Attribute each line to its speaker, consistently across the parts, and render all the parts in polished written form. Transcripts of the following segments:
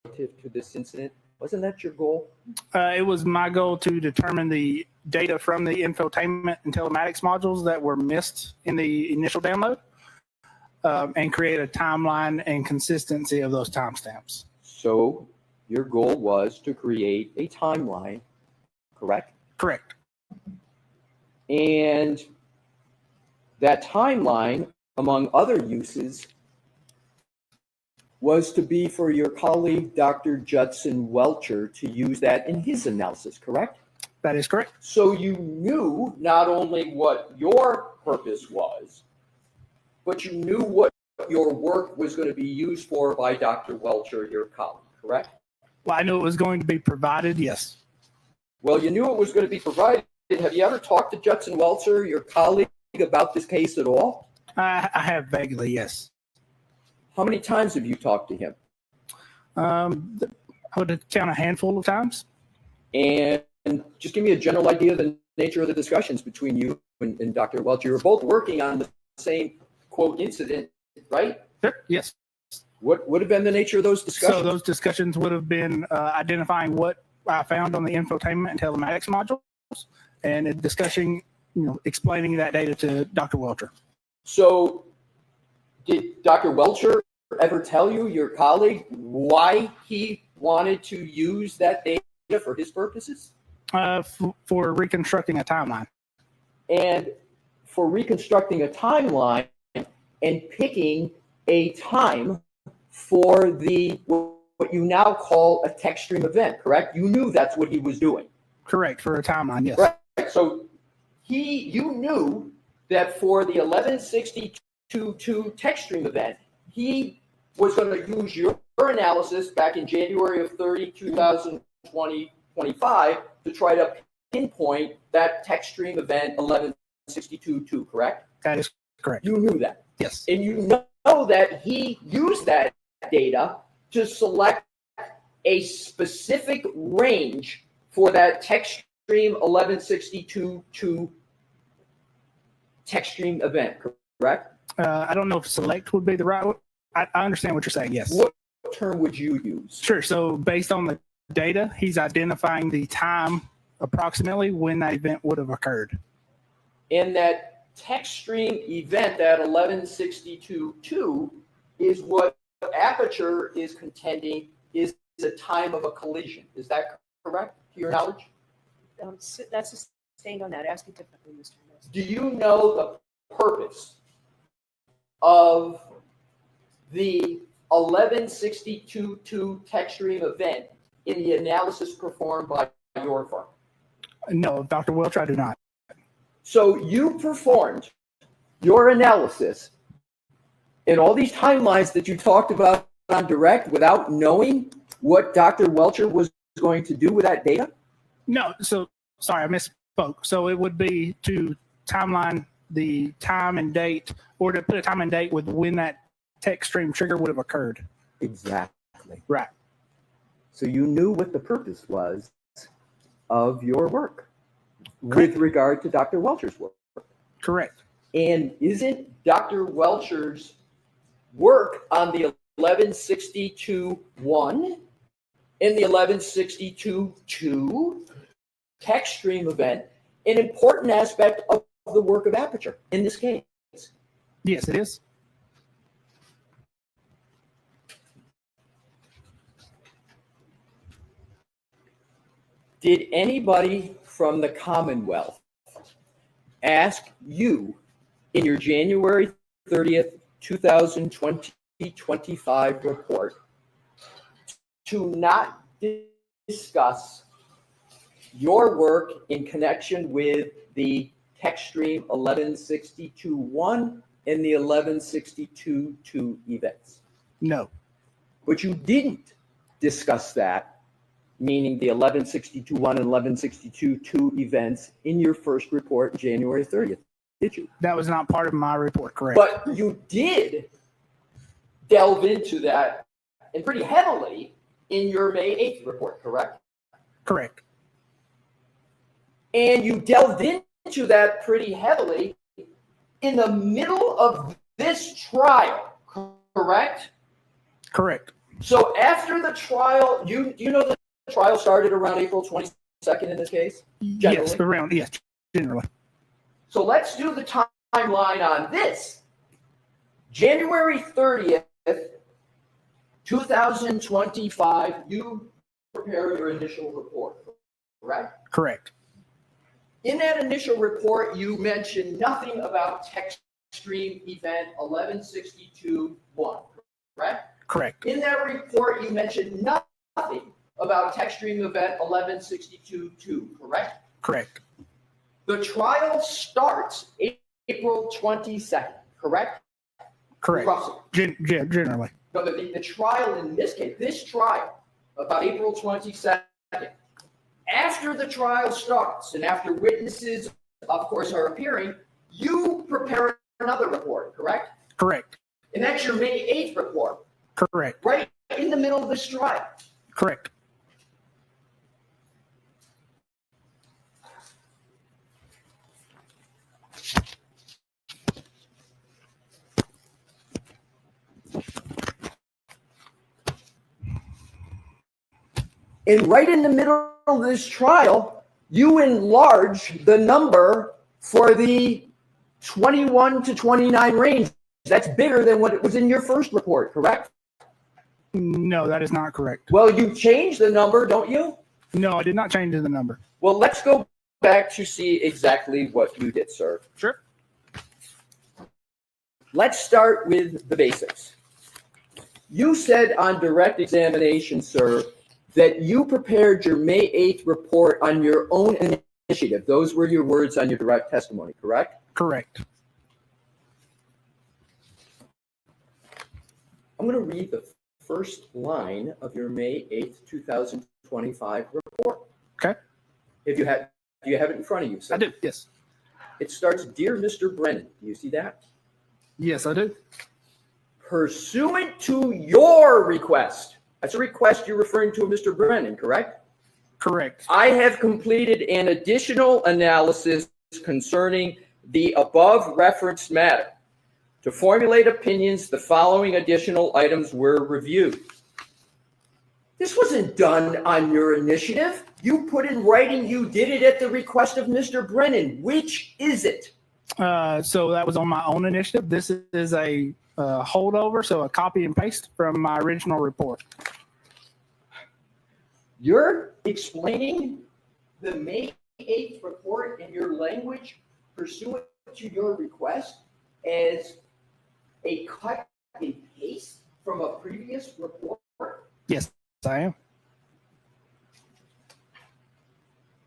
Speaker 1: to this incident? Wasn't that your goal?
Speaker 2: It was my goal to determine the data from the infotainment and telematics modules that were missed in the initial download, and create a timeline and consistency of those timestamps.
Speaker 1: So your goal was to create a timeline, correct?
Speaker 2: Correct.
Speaker 1: And that timeline, among other uses, was to be for your colleague, Dr. Judson Welcher, to use that in his analysis, correct?
Speaker 2: That is correct.
Speaker 1: So you knew not only what your purpose was, but you knew what your work was going to be used for by Dr. Welcher, your colleague, correct?
Speaker 2: Well, I knew it was going to be provided, yes.
Speaker 1: Well, you knew it was going to be provided. Have you ever talked to Judson Welcher, your colleague, about this case at all?
Speaker 2: I have vaguely, yes.
Speaker 1: How many times have you talked to him?
Speaker 2: I would count a handful of times.
Speaker 1: And just give me a general idea of the nature of the discussions between you and Dr. Welcher. You were both working on the same, quote, incident, right?
Speaker 2: Sure. Yes.
Speaker 1: What would have been the nature of those discussions?
Speaker 2: So those discussions would have been identifying what I found on the infotainment and telematics modules, and discussing, explaining that data to Dr. Welcher.
Speaker 1: So did Dr. Welcher ever tell you, your colleague, why he wanted to use that data for his purposes?
Speaker 2: For reconstructing a timeline.
Speaker 1: And for reconstructing a timeline and picking a time for what you now call a text stream event, correct? You knew that's what he was doing.
Speaker 2: Correct, for a timeline, yes.
Speaker 1: Right. So you knew that for the 1162.2 text stream event, he was going to use your analysis back in January of 2025 to try to pinpoint that text stream event 1162.2, correct?
Speaker 2: That is correct.
Speaker 1: You knew that.
Speaker 2: Yes.
Speaker 1: And you know that he used that data to select a specific range for that text stream 1162.2 text stream event, correct?
Speaker 2: I don't know if select would be the right one. I understand what you're saying, yes.
Speaker 1: What term would you use?
Speaker 2: Sure. So based on the data, he's identifying the time approximately when that event would have occurred.
Speaker 1: And that text stream event, that 1162.2, is what Aperture is contending is the time of a collision. Is that correct, to your knowledge?
Speaker 3: That's sustained on that. Ask it differently, Mr. Mills.
Speaker 1: Do you know the purpose of the 1162.2 text stream event in the analysis performed by your firm?
Speaker 2: No, Dr. Welcher, I do not.
Speaker 1: So you performed your analysis in all these timelines that you talked about on direct without knowing what Dr. Welcher was going to do with that data?
Speaker 2: No, so sorry, I misspoke. So it would be to timeline the time and date, or to put a time and date with when that text stream trigger would have occurred.
Speaker 1: Exactly.
Speaker 2: Right.
Speaker 1: So you knew what the purpose was of your work
Speaker 2: Correct.
Speaker 1: with regard to Dr. Welcher's work.
Speaker 2: Correct.
Speaker 1: And isn't Dr. Welcher's work on the 1162.1 and the 1162.2 text stream event an important aspect of the work of Aperture in this case?
Speaker 2: Yes, it is.
Speaker 1: Did anybody from the Commonwealth ask you in your January 30th, 2025 report to not discuss your work in connection with the text stream 1162.1 and the 1162.2 events?
Speaker 2: No.
Speaker 1: But you didn't discuss that, meaning the 1162.1 and 1162.2 events, in your first report, January 30th, did you?
Speaker 2: That was not part of my report, correct?
Speaker 1: But you did delve into that, and pretty heavily, in your May 8th report, correct?
Speaker 2: Correct.
Speaker 1: And you delved into that pretty heavily in the middle of this trial, correct?
Speaker 2: Correct.
Speaker 1: So after the trial, do you know the trial started around April 22nd in this case?
Speaker 2: Yes, around, yes, generally.
Speaker 1: So let's do the timeline on this. January 30th, 2025, you prepare your initial report, correct?
Speaker 2: Correct.
Speaker 1: In that initial report, you mentioned nothing about TechStream event 1162.1, correct?
Speaker 2: Correct.
Speaker 1: In that report, you mentioned nothing about TechStream event 1162.2, correct?
Speaker 2: Correct.
Speaker 1: The trial starts April 22nd, correct?
Speaker 2: Correct.
Speaker 1: Roughly.
Speaker 2: Generally.
Speaker 1: No, the trial in this case, this trial, about April 22nd, after the trial starts and after witnesses, of course, are appearing, you prepare another report, correct?
Speaker 2: Correct.
Speaker 1: And that's your May 8th report,
Speaker 2: Correct.
Speaker 1: right in the middle of this trial.
Speaker 2: Correct.
Speaker 1: And right in the middle of this trial, you enlarge the number for the 21 to 29 range. That's bigger than what it was in your first report, correct?
Speaker 2: No, that is not correct.
Speaker 1: Well, you changed the number, don't you?
Speaker 2: No, I did not change the number.
Speaker 1: Well, let's go back to see exactly what you did, sir.
Speaker 2: Sure.
Speaker 1: Let's start with the basics. You said on direct examination, sir, that you prepared your May 8th report on your own initiative. Those were your words on your direct testimony, correct?
Speaker 2: Correct.
Speaker 1: I'm going to read the first line of your May 8th, 2025 report.
Speaker 2: Okay.
Speaker 1: Do you have it in front of you, sir?
Speaker 2: I do. Yes.
Speaker 1: It starts, Dear Mr. Brennan. Do you see that?
Speaker 2: Yes, I do.
Speaker 1: Pursuant to your request. That's a request you're referring to, Mr. Brennan, correct?
Speaker 2: Correct.
Speaker 1: I have completed an additional analysis concerning the above referenced matter. To formulate opinions, the following additional items were reviewed. This wasn't done on your initiative. You put in writing you did it at the request of Mr. Brennan. Which is it?
Speaker 2: So that was on my own initiative. This is a holdover, so a copy and paste from my original report.
Speaker 1: You're explaining the May 8th report in your language pursuant to your request as a cut and paste from a previous report?
Speaker 2: Yes, I am.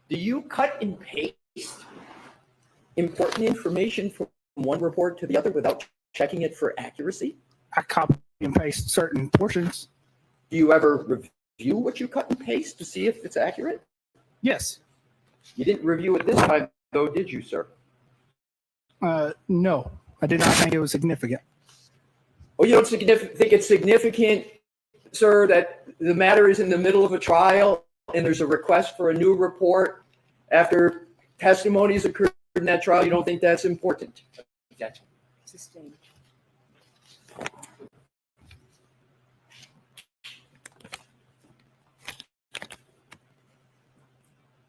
Speaker 1: Do you cut and paste important information from one report to the other without checking it for accuracy?
Speaker 2: I copy and paste certain portions.
Speaker 1: Do you ever review what you cut and paste to see if it's accurate?
Speaker 2: Yes.
Speaker 1: You didn't review it this time, though, did you, sir?
Speaker 2: No, I did not think it was significant.
Speaker 1: Oh, you don't think it's significant, sir, that the matter is in the middle of a trial and there's a request for a new report after testimonies occurred in that trial? You don't think that's important?
Speaker 3: Gotcha. Sustained.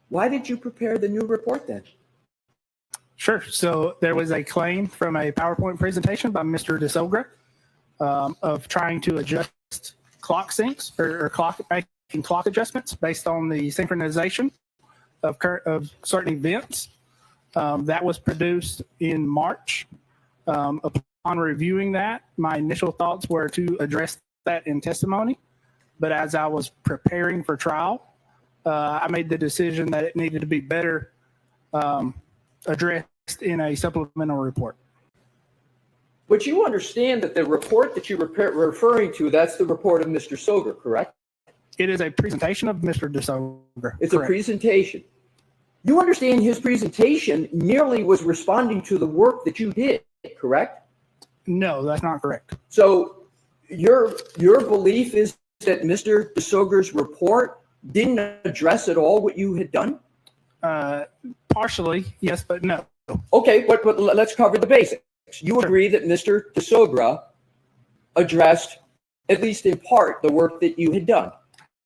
Speaker 1: Why did you prepare the new report then?
Speaker 2: Sure. So there was a claim from a PowerPoint presentation by Mr. DeSogra of trying to adjust clock syncs or making clock adjustments based on the synchronization of certain events. That was produced in March. Upon reviewing that, my initial thoughts were to address that in testimony. But as I was preparing for trial, I made the decision that it needed to be better addressed in a supplemental report.
Speaker 1: But you understand that the report that you're referring to, that's the report of Mr. Soger, correct?
Speaker 2: It is a presentation of Mr. DeSoger.
Speaker 1: It's
Speaker 2: Correct.
Speaker 1: a presentation. You understand his presentation merely was responding to the work that you did, correct?
Speaker 2: No, that's not correct.
Speaker 1: So your belief is that Mr. DeSoger's report didn't address at all what you had done?
Speaker 2: Partially, yes, but no.
Speaker 1: Okay, but let's cover the basics. You agree that Mr. DeSogra addressed at least in part, the work that you had done.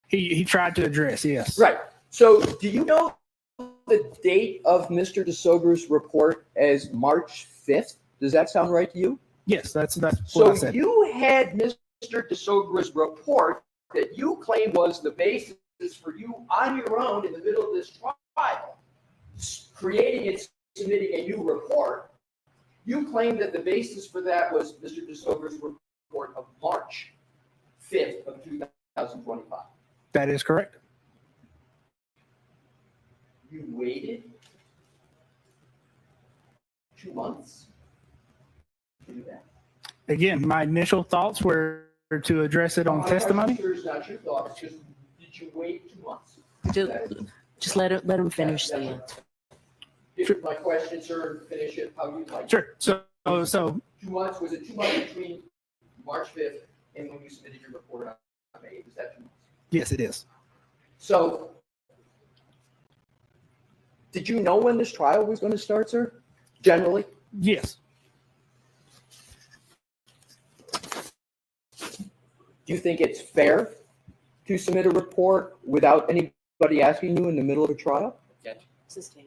Speaker 2: He tried to address, yes.
Speaker 1: Right. So do you know the date of Mr. DeSober's report as March 5th? Does that sound right to you?
Speaker 2: Yes, that's what I
Speaker 1: So
Speaker 2: said.
Speaker 1: you had Mr. DeSober's report that you claim was the basis for you on your own in the middle of this trial, creating and submitting a new report. You claim that the basis for that was Mr. DeSober's report of March 5th of 2025.
Speaker 2: That is correct.
Speaker 1: You waited 2 months to do that.
Speaker 2: Again, my initial thoughts were to address it on testimony.
Speaker 1: I'm sure it's not your thoughts. Just did you wait 2 months?
Speaker 3: Just let him finish
Speaker 1: That's
Speaker 3: then.
Speaker 1: If my question, sir, finish it how you'd like.
Speaker 2: Sure. So
Speaker 1: 2 months, was it 2 months between March 5th and when you submitted your report on May 8th? Was that 2 months?
Speaker 2: yes, it is.
Speaker 1: So, did you know when this trial was going to start, sir? Generally?
Speaker 2: Yes.
Speaker 1: Do you think it's fair to submit a report without anybody asking you in the middle of a trial?
Speaker 3: Sustain.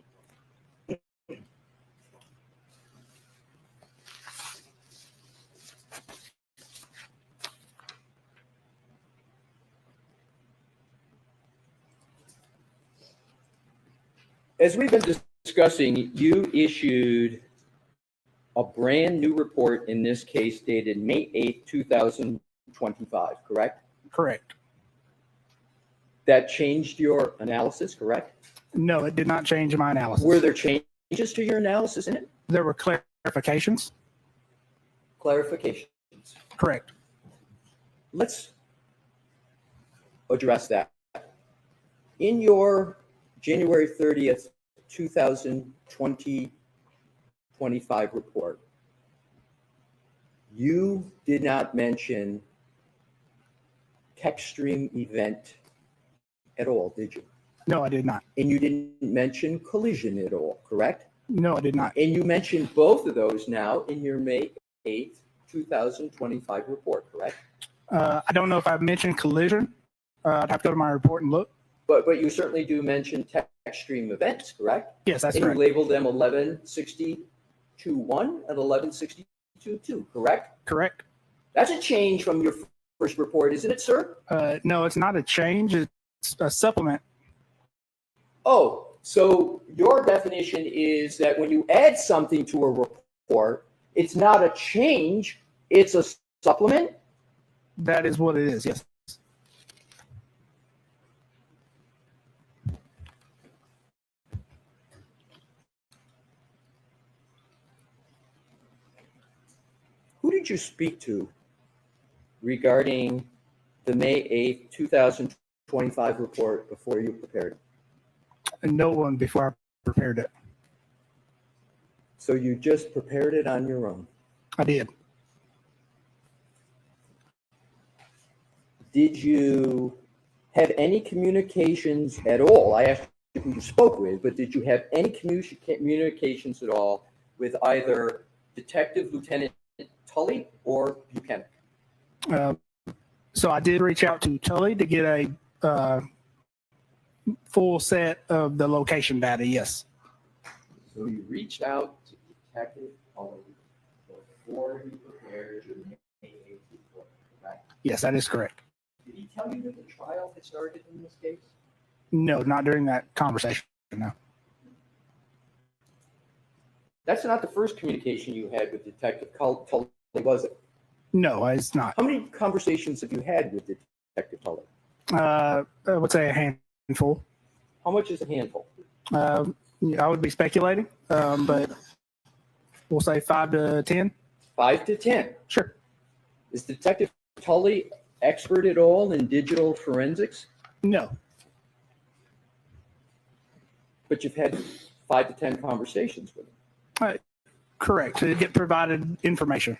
Speaker 1: As we've been discussing, you issued a brand new report, in this case dated May 8th, 2025, correct?
Speaker 2: Correct.
Speaker 1: That changed your analysis, correct?
Speaker 2: No, it did not change my analysis.
Speaker 1: Were there changes to your analysis in it?
Speaker 2: There were clarifications.
Speaker 1: Clarifications.
Speaker 2: Correct.
Speaker 1: Let's address that. In your January 30th, 2025 report, you did not mention TechStream event at all, did you?
Speaker 2: No, I did not.
Speaker 1: And you didn't mention collision at all, correct?
Speaker 2: No, I did not.
Speaker 1: And you mentioned both of those now in your May 8th, 2025 report, correct?
Speaker 2: I don't know if I've mentioned collision. I'd have to go to my report and look.
Speaker 1: But you certainly do mention TechStream events, correct?
Speaker 2: Yes, that's
Speaker 1: And
Speaker 2: correct.
Speaker 1: you labeled them 1162.1 and 1162.2, correct?
Speaker 2: Correct.
Speaker 1: That's a change from your first report, isn't it, sir?
Speaker 2: No, it's not a change. It's a supplement.
Speaker 1: Oh, so your definition is that when you add something to a report, it's not a change, it's a supplement?
Speaker 2: That is what it is. Yes.
Speaker 1: Who did you speak to regarding the May 8th, 2025 report before you prepared it?
Speaker 2: And no one before I prepared it.
Speaker 1: So you just prepared it on your own.
Speaker 2: I did.
Speaker 1: Did you have any communications at all? I asked you who you spoke with, but did you have any communications at all with either Detective Lieutenant Tully or Buchanan?
Speaker 2: So I did reach out to Tully to get a full set of the location data. Yes.
Speaker 1: So you reached out to Detective Tully before you prepared your May 8th report, correct?
Speaker 2: Yes, that is correct.
Speaker 1: Did he tell you that the trial had started in this case?
Speaker 2: No, not during that conversation. No.
Speaker 1: That's not the first communication you had with Detective Tully, was it?
Speaker 2: No, it's not.
Speaker 1: How many conversations have you had with Detective Tully?
Speaker 2: I would say a handful.
Speaker 1: How much is a handful?
Speaker 2: I would be speculating, but we'll say 5 to 10.
Speaker 1: 5 to 10.
Speaker 2: Sure.
Speaker 1: Is Detective Tully expert at all in digital forensics?
Speaker 2: No.
Speaker 1: But you've had 5 to 10 conversations with him.
Speaker 2: Correct. To get provided information.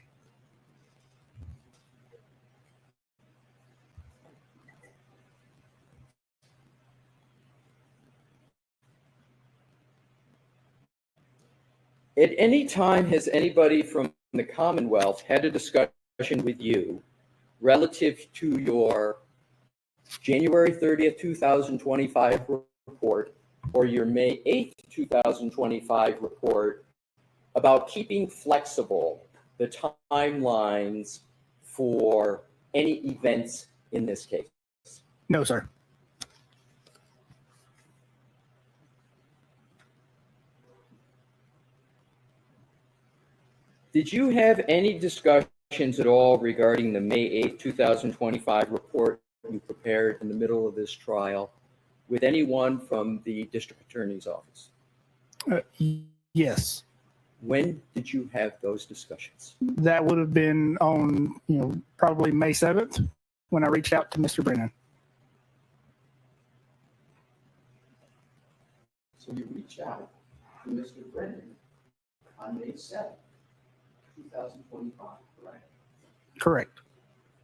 Speaker 1: At any time, has anybody from the Commonwealth had a discussion with you relative to your January 30th, 2025 report or your May 8th, 2025 report about keeping flexible the timelines for any events in this case?
Speaker 2: No, sir.
Speaker 1: Did you have any discussions at all regarding the May 8th, 2025 report you prepared in the middle of this trial with anyone from the district attorney's office?
Speaker 2: Yes,
Speaker 1: When did you have those discussions?
Speaker 2: that would have been on, probably May 7th when I reached out to Mr. Brennan.
Speaker 1: So you reached out to Mr. Brennan on May 7th, 2025, correct?
Speaker 2: Correct.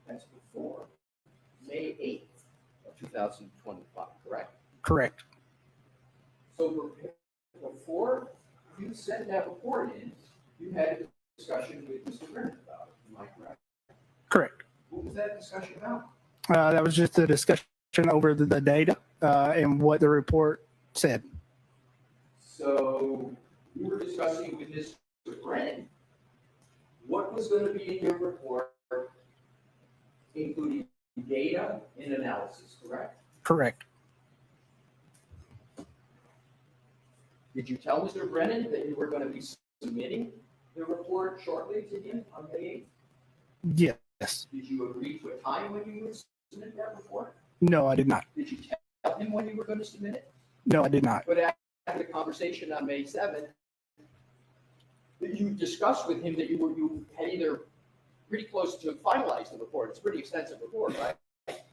Speaker 1: That's before May 8th of 2025, correct?
Speaker 2: Correct.
Speaker 1: So before you sent that report in, you had a discussion with Mr. Brennan about it, am I correct?
Speaker 2: Correct.
Speaker 1: What was that discussion about?
Speaker 2: That was just a discussion over the data and what the report said.
Speaker 1: So you were discussing with Mr. Brennan what was going to be in your report, including data and analysis, correct?
Speaker 2: Correct.
Speaker 1: Did you tell Mr. Brennan that you were going to be submitting the report shortly to him on May 8th?
Speaker 2: Yes.
Speaker 1: Did you agree to a time when you would submit that report?
Speaker 2: No, I did not.
Speaker 1: Did you tell him when you were going to submit it?
Speaker 2: No, I did not.
Speaker 1: But after the conversation on May 7th, that you discussed with him that you had either pretty close to finalize the report. It's a pretty extensive report, right?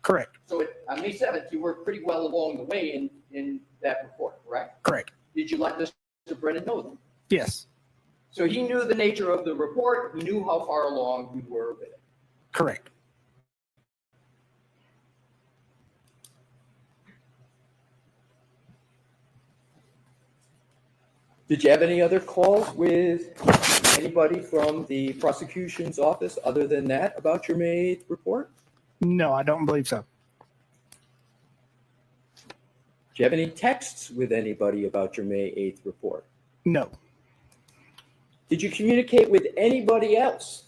Speaker 2: Correct.
Speaker 1: So on May 7th, you were pretty well along the way in that report, correct?
Speaker 2: Correct.
Speaker 1: Did you let Mr. Brennan know them?
Speaker 2: Yes.
Speaker 1: So he knew the nature of the report. He knew how far along you were with it.
Speaker 2: Correct.
Speaker 1: Did you have any other calls with anybody from the prosecution's office other than that about your May 8th report?
Speaker 2: No, I don't believe so.
Speaker 1: Do you have any texts with anybody about your May 8th report?
Speaker 2: No.
Speaker 1: Did you communicate with anybody else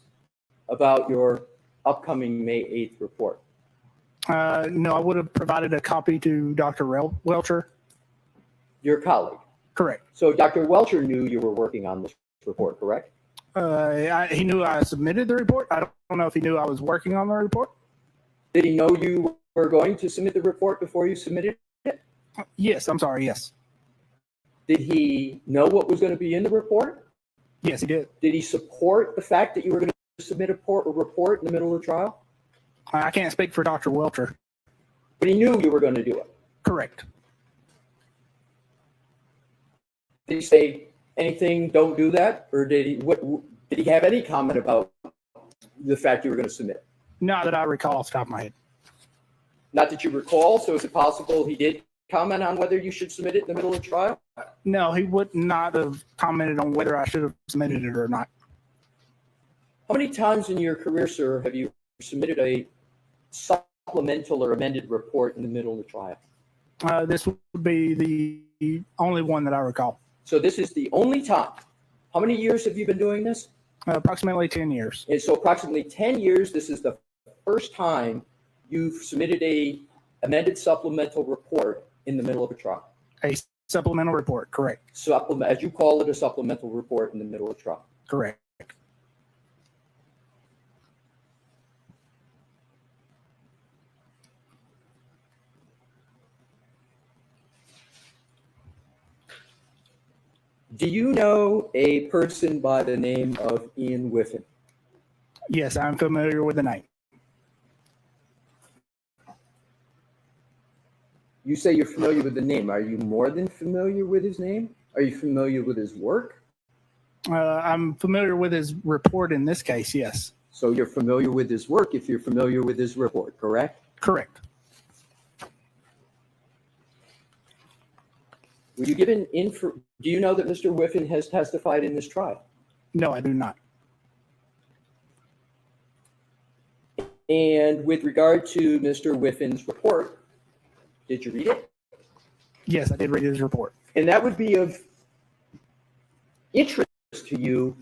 Speaker 1: about your upcoming May 8th report?
Speaker 2: No, I would have provided a copy to Dr. Welcher.
Speaker 1: Your colleague.
Speaker 2: Correct.
Speaker 1: So Dr. Welcher knew you were working on this report, correct?
Speaker 2: He knew I submitted the report. I don't know if he knew I was working on the report.
Speaker 1: Did he know you were going to submit the report before you submitted it?
Speaker 2: Yes, I'm sorry. Yes.
Speaker 1: Did he know what was going to be in the report?
Speaker 2: Yes, he did.
Speaker 1: Did he support the fact that you were going to submit a report in the middle of the trial?
Speaker 2: I can't speak for Dr. Welcher.
Speaker 1: But he knew you were going to do it.
Speaker 2: Correct.
Speaker 1: Did he say anything, don't do that? Or did he have any comment about the fact you were going to submit?
Speaker 2: Not that I recall off the top of my head.
Speaker 1: Not that you recall, so is it possible he did comment on whether you should submit it in the middle of the trial?
Speaker 2: No, he would not have commented on whether I should have submitted it or not.
Speaker 1: How many times in your career, sir, have you submitted a supplemental or amended report in the middle of the trial?
Speaker 2: This would be the only one that I recall.
Speaker 1: So this is the only time. How many years have you been doing this?
Speaker 2: Approximately 10 years.
Speaker 1: And so approximately 10 years, this is the first time you've submitted a amended supplemental report in the middle of a trial.
Speaker 2: A supplemental report. Correct.
Speaker 1: Supplement, as you call it, a supplemental report in the middle of trial.
Speaker 2: Correct.
Speaker 1: Do you know a person by the name of Ian Whiffen?
Speaker 2: Yes, I'm familiar with the name.
Speaker 1: You say you're familiar with the name. Are you more than familiar with his name? Are you familiar with his work?
Speaker 2: I'm familiar with his report in this case, yes.
Speaker 1: So you're familiar with his work if you're familiar with his report, correct?
Speaker 2: Correct.
Speaker 1: Were you given do you know that Mr. Whiffen has testified in this trial?
Speaker 2: No, I do not.
Speaker 1: And with regard to Mr. Whiffin's report, did you read it?
Speaker 2: Yes, I did read his report.
Speaker 1: And that would be of interest to you,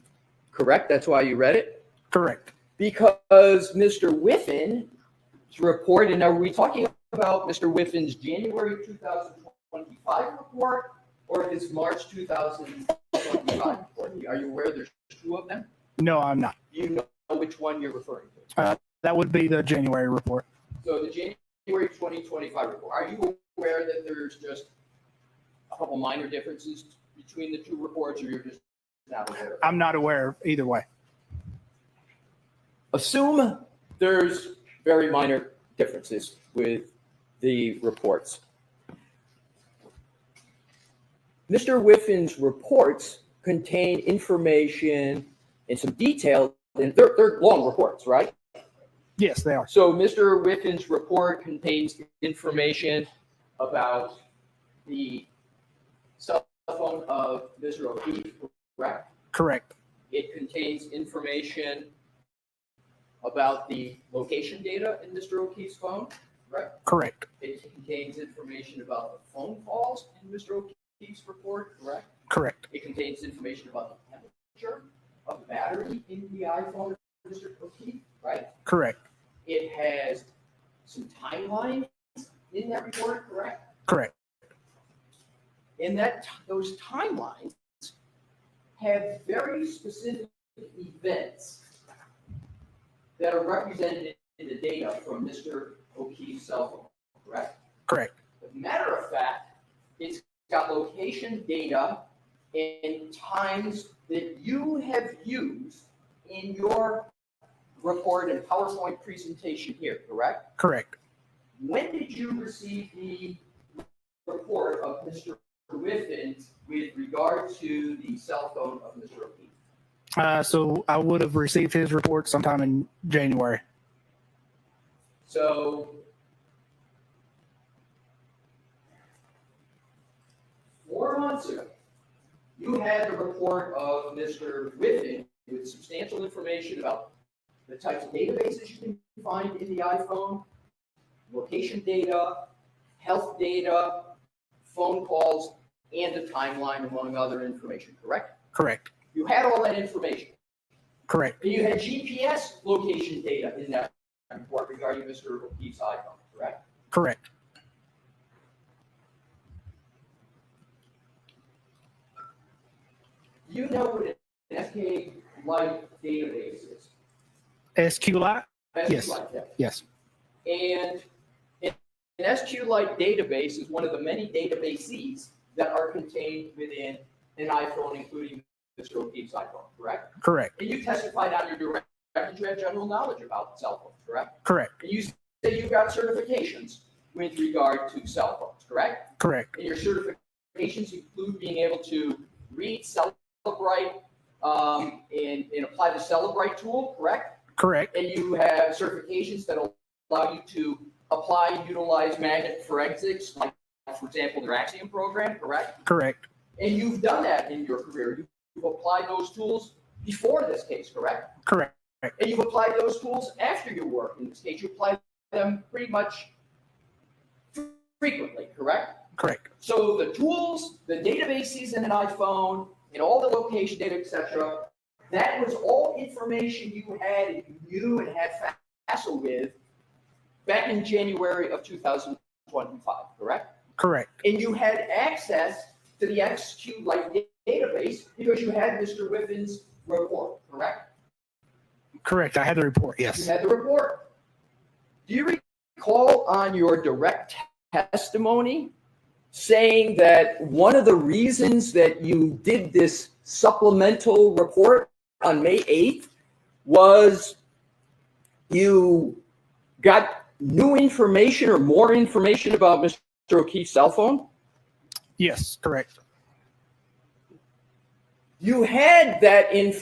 Speaker 1: correct? That's why you read it?
Speaker 2: Correct.
Speaker 1: Because Mr. Whiffin's report, and are we talking about Mr. Whiffin's January 2025 report or his March 2025 report? Are you aware there's two of them?
Speaker 2: No, I'm not.
Speaker 1: Do you know which one you're referring to?
Speaker 2: That would be the January report.
Speaker 1: So the January 2025 report, are you aware that there's just a couple minor differences between the two reports, or you're just not aware of it?
Speaker 2: I'm not aware of either way.
Speaker 1: Assume there's very minor differences with the reports. Mr. Whiffin's reports contain information and some detail, and they're long reports, right?
Speaker 2: Yes, they are.
Speaker 1: So Mr. Whiffin's report contains information about the cell phone of Mr. O'Keefe, correct?
Speaker 2: Correct.
Speaker 1: It contains information about the location data in Mr. O'Keefe's phone, right?
Speaker 2: Correct.
Speaker 1: It contains information about the phone calls in Mr. O'Keefe's report, correct?
Speaker 2: Correct.
Speaker 1: It contains information about the temperature of the battery in the iPhone of Mr. O'Keefe, right?
Speaker 2: Correct.
Speaker 1: It has some timelines in that report, correct?
Speaker 2: Correct.
Speaker 1: And those timelines have very specific events that are represented in the data from Mr. O'Keefe's cell phone, correct?
Speaker 2: Correct.
Speaker 1: As a matter of fact, it's got location data and times that you have used in your report and PowerPoint presentation here, correct?
Speaker 2: Correct.
Speaker 1: When did you receive the report of Mr. Whiffin with regard to the cell phone of Mr. O'Keefe?
Speaker 2: So I would have received his report sometime in January.
Speaker 1: So 4 months ago, you had the report of Mr. Whiffin with substantial information about the types of databases you can find in the iPhone, location data, health data, phone calls, and a timeline, among other information, correct?
Speaker 2: Correct.
Speaker 1: You had all that information.
Speaker 2: Correct.
Speaker 1: And you had GPS location data in that report regarding Mr. O'Keefe's iPhone, correct?
Speaker 2: Correct.
Speaker 1: You know what an SQLite database is?
Speaker 2: SQLite? Yes.
Speaker 1: SQLite, yeah.
Speaker 2: Yes.
Speaker 1: And an SQLite database is one of the many databases that are contained within an iPhone, including Mr. O'Keefe's iPhone, correct?
Speaker 2: Correct.
Speaker 1: And you testified on your direct that you have general knowledge about cell phones, correct?
Speaker 2: Correct.
Speaker 1: And you say you got certifications with regard to cell phones, correct?
Speaker 2: Correct.
Speaker 1: And your certifications include being able to read Cellebrite and apply the Cellebrite tool, correct?
Speaker 2: Correct.
Speaker 1: And you have certifications that allow you to apply and utilize magnet forensics, like, for example, their Axiom program, correct?
Speaker 2: Correct.
Speaker 1: And you've done that in your career. You've applied those tools before this case, correct?
Speaker 2: Correct.
Speaker 1: And you've applied those tools after your work. In this case, you apply them pretty much frequently, correct?
Speaker 2: Correct.
Speaker 1: So the tools, the databases in an iPhone, and all the location data, etc., that was all information you had and you knew and had FASL with back in January of 2025, correct?
Speaker 2: Correct.
Speaker 1: And you had access to the SQLite database because you had Mr. Whiffin's report, correct?
Speaker 2: Correct. I had the report.
Speaker 1: You
Speaker 2: Yes.
Speaker 1: had the report. Do you recall on your direct testimony saying that one of the reasons that you did this supplemental report on May 8th was you got new information or more information about Mr. O'Keefe's cell phone?
Speaker 2: Yes. Correct.
Speaker 1: You had that information